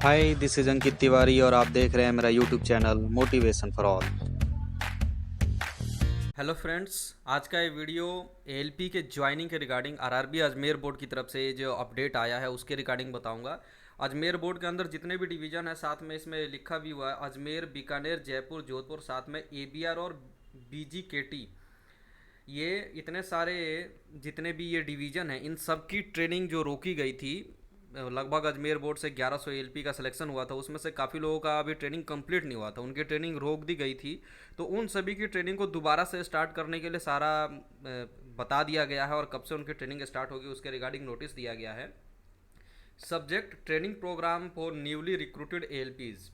Hi, this is Ankit Tiwari और आप देख रहे हैं मेरा YouTube channel motivation for all. Hello friends, आज का ये वीडियो एएलपी के ज्वाइनिंग के रिगार्डिंग आरआरबी अजमेर बोर्ड की तरफ से जो अपडेट आया है उसके रिगार्डिंग बताऊंगा। अजमेर बोर्ड के अंदर जितने भी डिवीज़न है साथ में इसमें लिखा भी हुआ है अजमेर, बीकानेर, जयपुर, जोधपुर, साथ में एबीआर और बीजीकेटी। ये इतने सारे जितने भी ये डिवीज़न हैं इन सब की ट्रेनिंग जो रोकी गई थी। लगभग अजमेर बोर्ड से 1100 एलपी का सिलेक्शन हुआ था, उसमें से काफ़ी लोगों का अभी ट्रेनिंग कंप्लीट नहीं हुआ था, उनकी ट्रेनिंग रोक दी गई थी। तो उन सभी की ट्रेनिंग को दोबारा से स्टार्ट करने के लिए सारा बता दिया गया है और कब से उनकी ट्रेनिंग स्टार्ट होगी उसके रिगार्डिंग नोटिस दिया गया है। Subject training program for newly recruited LPs.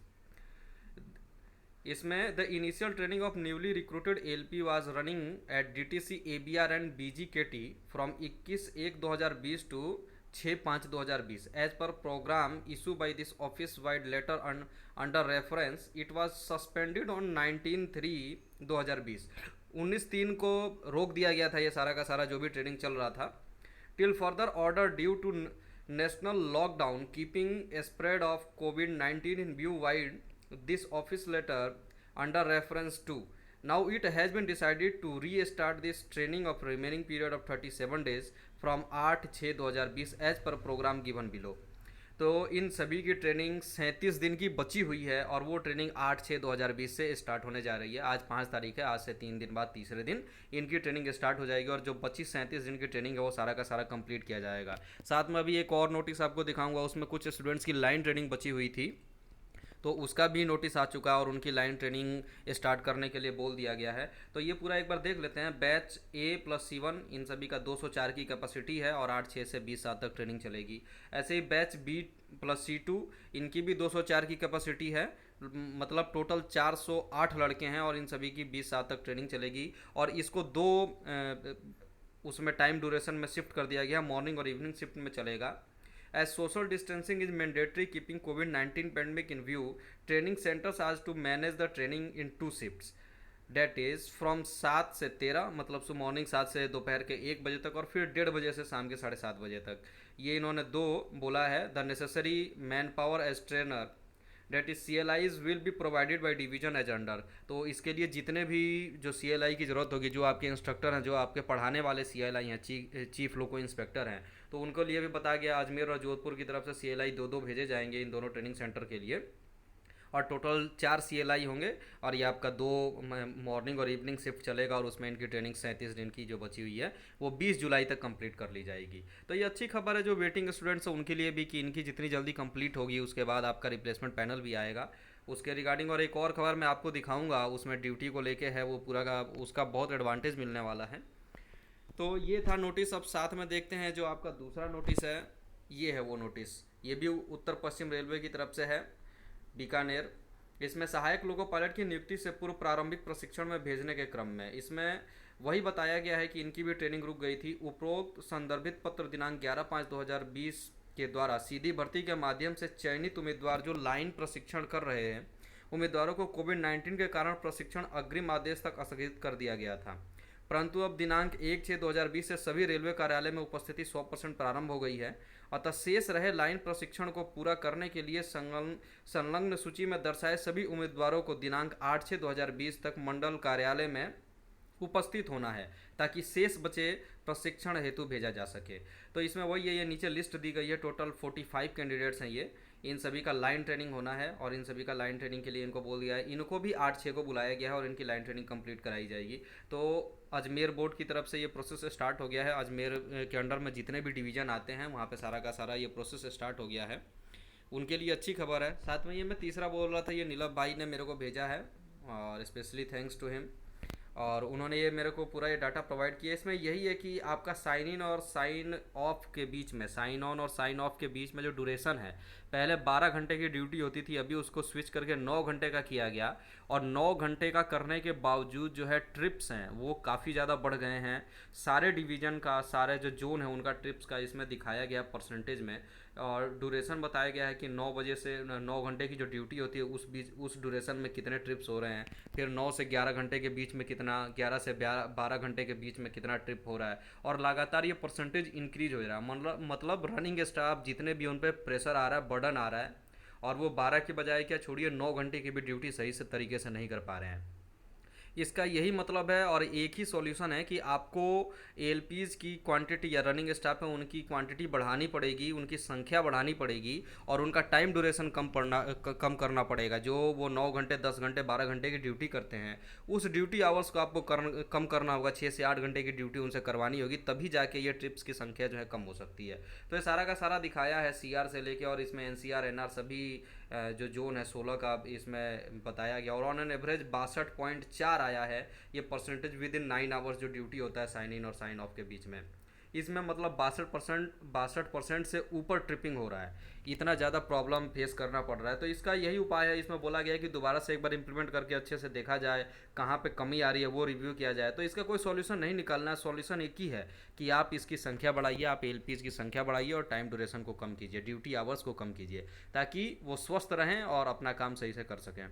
इसमें the initial training of newly recruited LP was running at DTC ABR and BGKT from 21/1/2020 to 6/5/2020 as per program issue by this office vide letter under reference it was suspended on 19/3/2020। 19/3 को रोक दिया गया था ये सारा का सारा जो भी ट्रेनिंग चल रहा था till further order due to national lockdown keeping a spread of COVID-19 in view wide this office letter under reference to. Now it has been decided to restart this training of remaining period of 37 days from 8/6/2020 as per program given below. तो इन सभी की training 37 दिन की बची हुई है और वो ट्रेनिंग 8/6/2020 से स्टार्ट होने जा रही है। आज 5 तारीख है, आज से 3 दिन बाद तीसरे दिन इनकी ट्रेनिंग स्टार्ट हो जाएगी और जो बची 37 दिन की ट्रेनिंग है वो सारा का सारा कंप्लीट किया जाएगा। साथ में अभी एक और नोटिस आपको दिखाऊंगा, उसमें कुछ स्टूडेंट्स की लाइन ट्रेनिंग बची हुई थी तो उसका भी नोटिस आ चुका है और उनकी लाइन ट्रेनिंग स्टार्ट करने के लिए बोल दिया गया है। तो ये पूरा एक बार देख लेते हैं। बैच A+C1 इन सभी का 204 की कैपेसिटी है और 8/6 से 20/7 तक ट्रेनिंग चलेगी। ऐसे ही बैच B+C2 इनकी भी 204 की कैपेसिटी है, मतलब टोटल 408 लड़के हैं और इन सभी की 20/7 तक ट्रेनिंग चलेगी। और इसको दो उसमें टाइम ड्यूरेशन में शिफ्ट कर दिया गया, मॉर्निंग और इवनिंग शिफ्ट में चलेगा। As social distancing is mandatory keeping COVID-19 pandemic in view, training centers has to manage the training in 2 shifts. That is from 7 से 13, मतलब सुबह मॉर्निंग 7 से दोपहर के 1 बजे तक और फिर 1:30 बजे से शाम के 7:30 बजे तक। ये इन्होंने दो बोला है। The necessary manpower as trainer that is CLIs will be provided by division as under. तो इसके लिए जितने भी जो CLI की ज़रूरत होगी, जो आपके इंस्ट्रक्टर हैं, जो आपके पढ़ाने वाले CLI हैं, चीफ लोको इंस्पेक्टर हैं, तो उनको लिए भी बताया गया अजमेर और जोधपुर की तरफ से CLI दो भेजे जाएंगे इन दोनों ट्रेनिंग सेंटर के लिए। और टोटल 4 CLI होंगे और ये आपका 2 मॉर्निंग और इवनिंग शिफ्ट चलेगा और उसमें इनकी ट्रेनिंग 37 दिन की जो बची हुई है वो 20 जुलाई तक कंप्लीट कर ली जाएगी। तो ये अच्छी खबर है जो वेटिंग स्टूडेंट्स हैं उनके लिए भी कि इनकी जितनी जल्दी कंप्लीट होगी उसके बाद आपका रिप्लेसमेंट पैनल भी आएगा उसके रिगार्डिंग। और एक और खबर मैं आपको दिखाऊंगा, उसमें ड्यूटी को लेके है, वो पूरा का उसका बहुत एडवांटेज मिलने वाला है। तो ये था नोटिस। अब साथ में देखते हैं जो आपका दूसरा नोटिस है, ये है वो नोटिस। ये भी उत्तर पश्चिम रेलवे की तरफ से है, बीकानेर। इसमें सहायक लोको पायलट की नियुक्ति से पूर्व प्रारंभिक प्रशिक्षण में भेजने के क्रम में इसमें वही बताया गया है कि इनकी भी ट्रेनिंग रुक गई थी। उपरोक्त संदर्भित पत्र दिनांक 11/5/2020 के द्वारा सीधी भर्ती के माध्यम से चयनित उम्मीदवार जो लाइन प्रशिक्षण कर रहे हैं उम्मीदवारों को कोविड-19 के कारण प्रशिक्षण अग्रिम आदेश तक स्थगित कर दिया गया था, परंतु अब दिनांक 1/6/2020 से सभी रेलवे कार्यालय में उपस्थिति 100% प्रारंभ हो गई है। अतः शेष रहे लाइन प्रशिक्षण को पूरा करने के लिए संलग्न सूची में दर्शाए सभी उम्मीदवारों को दिनांक 8/6/2020 तक मंडल कार्यालय में उपस्थित होना है ताकि शेष बचे प्रशिक्षण हेतु भेजा जा सके। तो इसमें वही है, ये नीचे लिस्ट दी गई है, टोटल 45 कैंडिडेट्स हैं ये। इन सभी का लाइन ट्रेनिंग होना है और इन सभी का लाइन ट्रेनिंग के लिए इनको बोल दिया है, इनको भी 8/6 को बुलाया गया है और इनकी लाइन ट्रेनिंग कंप्लीट कराई जाएगी। तो अजमेर बोर्ड की तरफ से ये प्रोसेस स्टार्ट हो गया है। अजमेर के अंडर में जितने भी डिवीज़न आते हैं वहाँ पे सारा का सारा ये प्रोसेस स्टार्ट हो गया है, उनके लिए अच्छी खबर है। साथ में ये मैं तीसरा बोल रहा था, ये नीलम भाई ने मेरे को भेजा है और स्पेशली थैंक्स टू हिम। और उन्होंने ये मेरे को पूरा ये डाटा प्रोवाइड किया। इसमें यही है कि आपका साइन इन और साइन ऑफ के बीच में, साइन ऑन और साइन ऑफ के बीच में जो ड्यूरेशन है, पहले 12 घंटे की ड्यूटी होती थी, अभी उसको स्विच करके 9 घंटे का किया गया। और 9 घंटे का करने के बावजूद जो है ट्रिप्स हैं वो काफ़ी ज़्यादा बढ़ गए हैं। सारे डिवीज़न का, सारे जो जोन है उनका ट्रिप्स का इसमें दिखाया गया परसेंटेज में। और ड्यूरेशन बताया गया है कि 9 बजे से 9 घंटे की जो ड्यूटी होती है उस ड्यूरेशन में कितने ट्रिप्स हो रहे हैं, फिर 9 से 11 घंटे के बीच में कितना, 11 से 12 घंटे के बीच में कितना ट्रिप हो रहा है। और लगातार ये परसेंटेज इंक्रीज हो रहा है। मतलब रनिंग स्टाफ जितने भी उन पर प्रेशर आ रहा है, बर्डन आ रहा है, और वो 12 के बजाय क्या छोड़िए 9 घंटे की भी ड्यूटी सही से तरीके से नहीं कर पा रहे हैं। इसका यही मतलब है और एक ही सॉल्यूशन है कि आपको एएलपीज़ की क्वांटिटी या रनिंग स्टाफ है उनकी क्वांटिटी बढ़ानी पड़ेगी, उनकी संख्या बढ़ानी पड़ेगी और उनका टाइम ड्यूरेशन कम करना पड़ेगा। जो वो 9 घंटे 10 घंटे 12 घंटे की ड्यूटी करते हैं उस ड्यूटी आवर्स को आपको कम करना होगा, 6 से 8 घंटे की ड्यूटी उनसे करवानी होगी, तभी जाके ये ट्रिप्स की संख्या जो है कम हो सकती है। तो ये सारा का सारा दिखाया है सीआर से लेके और इसमें एनसीआर एनआर सभी जो जोन है 16 का इसमें बताया गया और ऑन एन एवरेज 62.4 आया है ये परसेंटेज विद इन 9 आवर्स जो ड्यूटी होता है साइन इन और साइन ऑफ के बीच में। इसमें मतलब 62% से ऊपर ट्रिपिंग हो रहा है, इतना ज़्यादा प्रॉब्लम फेस करना पड़ रहा है। तो इसका यही उपाय है, इसमें बोला गया है कि दोबारा से एक बार इंप्लीमेंट करके अच्छे से देखा जाए, कहाँ पे कमी आ रही है वो रिव्यू किया जाए। तो इसका कोई सॉल्यूशन नहीं निकालना है, सॉल्यूशन एक ही है कि आप इसकी संख्या बढ़ाइए, आप एलपीज की संख्या बढ़ाइए और टाइम ड्यूरेशन को कम कीजिए, ड्यूटी आवर्स को कम कीजिए, ताकि वो स्वस्थ रहें और अपना काम सही से कर सकें।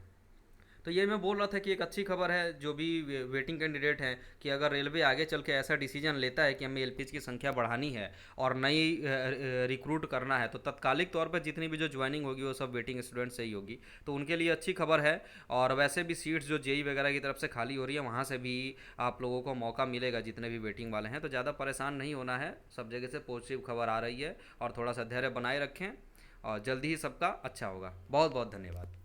तो ये मैं बोल रहा था कि एक अच्छी खबर है जो भी वेटिंग कैंडिडेट हैं कि अगर रेलवे आगे चल के ऐसा डिसीजन लेता है कि हमें एलपीजी की संख्या बढ़ानी है और नई रिक्रूट करना है तो तत्कालिक तौर पर जितनी भी जो ज्वाइनिंग होगी वो सब वेटिंग स्टूडेंट से ही होगी। तो उनके लिए अच्छी खबर है और वैसे भी सीट्स जो जेई वगैरह की तरफ से खाली हो रही है वहाँ से भी आप लोगों को मौका मिलेगा जितने भी वेटिंग वाले हैं। तो ज़्यादा परेशान नहीं होना है, सब जगह से पॉजिटिव खबर आ रही है और थोड़ा सा धैर्य बनाए रखें और जल्दी ही सबका अच्छा होगा। बहुत बहुत धन्यवाद।